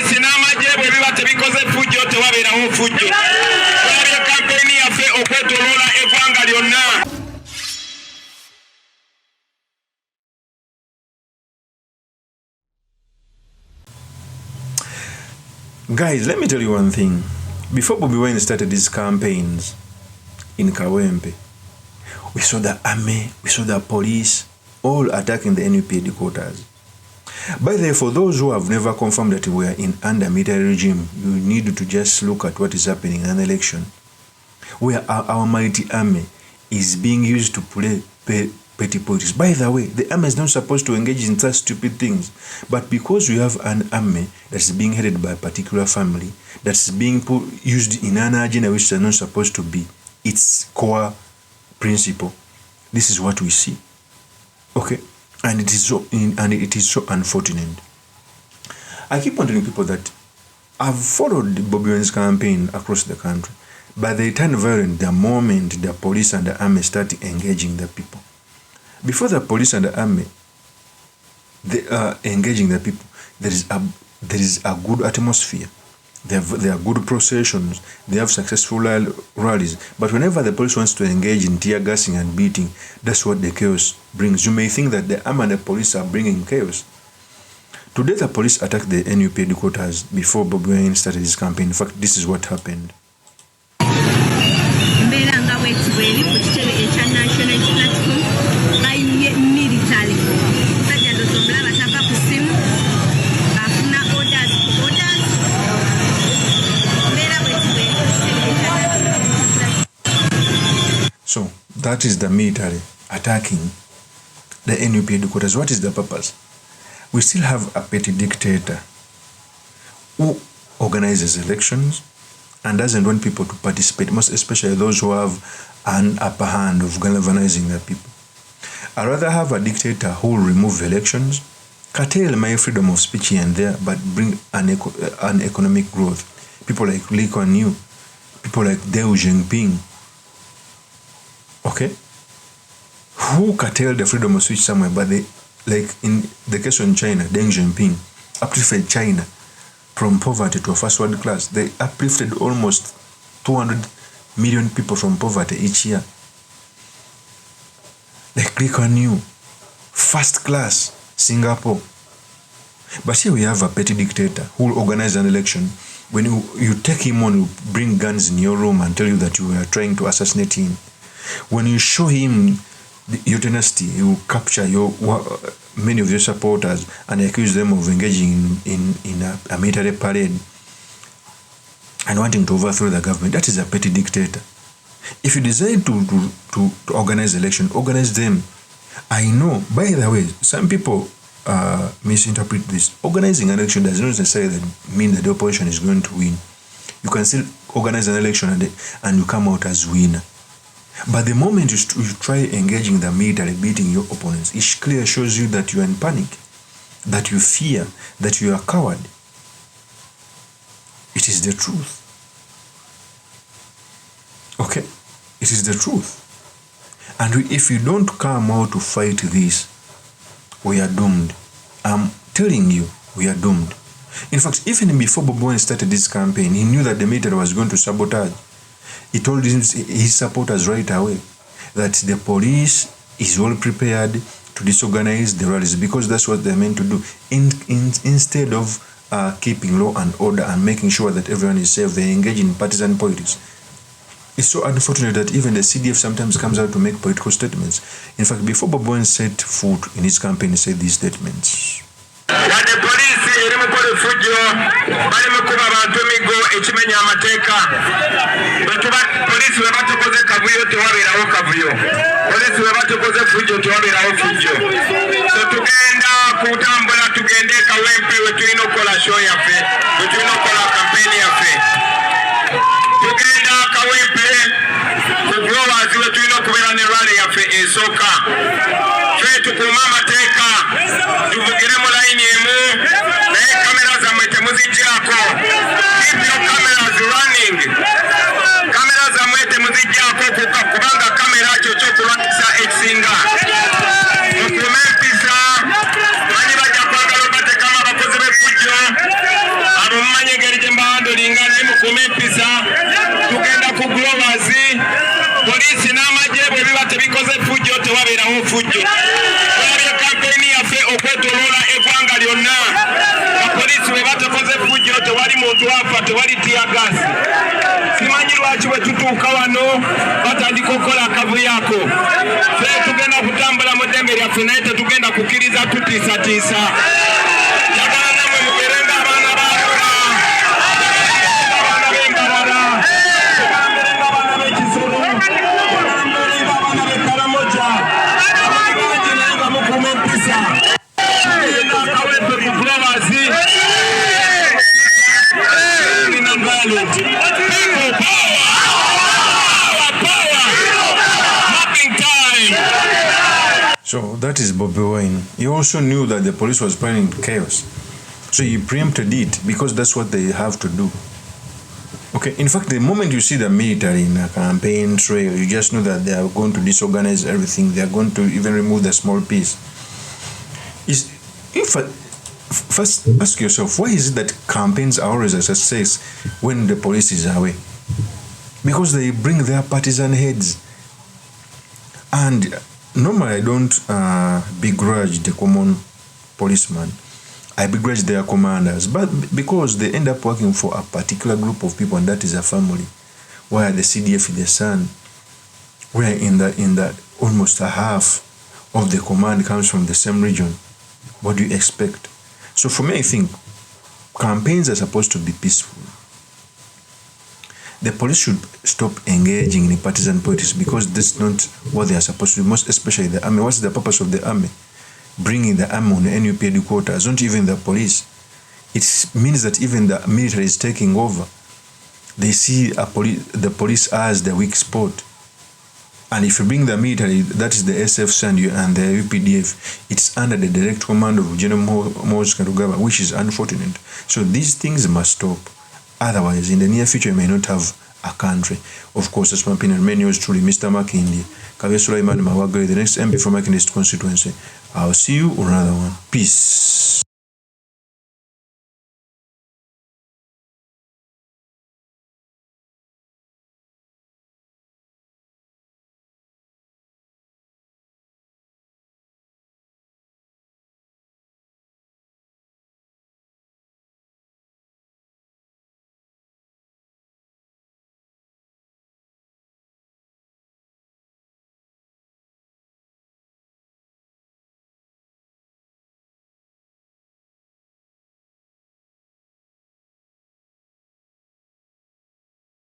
police n'amagye bwe biba tebikoze fujjo tewabeerawo fujjo. Twalabye kampeyini yaffe okwetooloola eggwanga lyonna. Guys, let me tell you one thing. Before BOBI WINE started these campaigns in KAWEMPE, we saw the army, we saw the police, all attacking the NUP headquarters. By the way, for those who have never confirmed that we are in under military regime, you need to just look at what is happening in an election, where our mighty army is being used to play petty politics. By the way, the army is not supposed to engage in such stupid things, but because we have an army that's being headed by a particular family, that's being used in an agenda which is not supposed to be its core principle, this is what we see. Okay, and it is so unfortunate. I keep on telling people that I've followed the BOBI WINE's campaign across the country, but they turn violent the moment the police and the army start engaging the people. Before the police and the army they are engaging the people, there is a good atmosphere. There are good processions. They have successful rallies. But whenever the police wants to engage in tear gassing and beating, that's what the chaos brings. You may think that the army and the police are bringing chaos. Today, the police attacked the NUP headquarters before BOBI WINE started his campaign. In fact, this is what happened. So that is the military attacking the NUP headquarters. What is the purpose? We still have a petty dictator who organizes elections and doesn't want people to participate, most especially those who have an upper hand of galvanizing the people. I'd rather have a dictator who will remove elections, curtail my freedom of speech here and there, but bring an economic growth. People like Lee Kuan Yew, people like Deng Xiaoping, okay, who curtailed the freedom of speech somewhere, but they, like in the case of China, Deng Xiaoping uplifted China from poverty to a first world class. They uplifted almost 200 million people from poverty each year. Like Lee Kuan Yew, first class Singapore. But here we have a petty dictator who will organize an election. When you take him on, you bring guns in your room and tell you that you are trying to assassinate him. When you show him your dynasty, he will capture many of your supporters and accuse them of engaging in a military parade and wanting to overthrow the government. That is a petty dictator. If you decide to organize election, organize them. I know, by the way, some people misinterpret this. Organizing an election does not necessarily mean that the opposition is going to win. You can still organize an election and you come out as winner. But the moment you try engaging the military, beating your opponents, it clearly shows you that you are in panic, that you fear, that you are a coward. It is the truth. Okay? It is the truth. And if you don't come out to fight this, we are doomed. I'm telling you, we are doomed. In fact, even before BOBI WINE started this campaign, he knew that the military was going to sabotage. He told his supporters right away that the police is well prepared to disorganize the rallies because that's what they're meant to do. Instead of keeping law and order and making sure that everyone is safe, they engage in partisan politics. It's so unfortunate that even the CDF sometimes comes out to make political statements. In fact, before BOBI WINE set foot in his campaign, he said these statements. The police irimukola fujo balimukuba abantu emigo ekimenya amateeka batuba police we batukoze kavuyo tewabeerawo kavuyo police we batukoze fujo tewabeerawo fujo so tugenda kutambula tugende Kawempe we tulina okukola show yaffe we tulina okukola campaign yaffe tugenda Kawempe kugrowers we tulina okubeera ne rally yaffe esooka ffe tukuuma amateeka tuvugire mu layini emu naye kamera zammwe temuziggyako. Keep your cameras running. Kamera zammwe temuziggyako kubanga kamera kyo kyokulwanyisa ekisinga. Mukuume empisa manyi bajja kwagala obateekamu abakozi b'effujjo abo fujjo. Olabye kampeyini yaffe okwetoloola eggwanga lyonna. Abapoliisi bwe batakoze fujjo tewali muntu afa, tewali tiyagaasi. Simanyi lwaki bwe tutuuka wano batandika okukola akavuyo ako. Ffe tugenda kutambula mu ddembe lyaffe naye tetugenda kukkiriza tutiisatiisa. Njagala nammwe mubeerenga abaana baabula, abaana b'engalala, mubeerenga abaana b'ekisolo, mubeerenga abaana b'ekkalamoja, abaana bangi naye nga mukuuma empisa. Tugenda akawempe ku Flowers. People power, mapping time. So that is BOBI WINE. He also knew that the police was planning chaos. So he preempted it because that's what they have to do. Okay, in fact, the moment you see the military in a campaign trail, you just know that they are going to disorganize everything. They are going to even remove the small piece. First ask yourself, why is it that campaigns are always a success when the police is away? Because they bring their partisan heads. And normally I don't begrudge the common policeman. I begrudge their commanders, but because they end up working for a particular group of people, and that is a family, where the CDF is the son, where in the almost a half of the command comes from the same region. What do you expect? So for me, I think campaigns are supposed to be peaceful. The police should stop engaging in partisan politics because that's not what they are supposed to do, most especially the army. What's the purpose of the army? Bringing the army on the NUP headquarters, not even the police. It means that even the military is taking over. They see the police as the weak spot. And if you bring the military, that is the SFC and the UPDF, it's under the direct command of General MUHOOZI, which is unfortunate. So these things must stop. Otherwise, in the near future, you may not have a country. Of course, that's my opinion. Many yours truly, Mr. Makindi, Sulaiman Mawagre, the next MP for Makindi constituency. I'll see you on another one. Peace.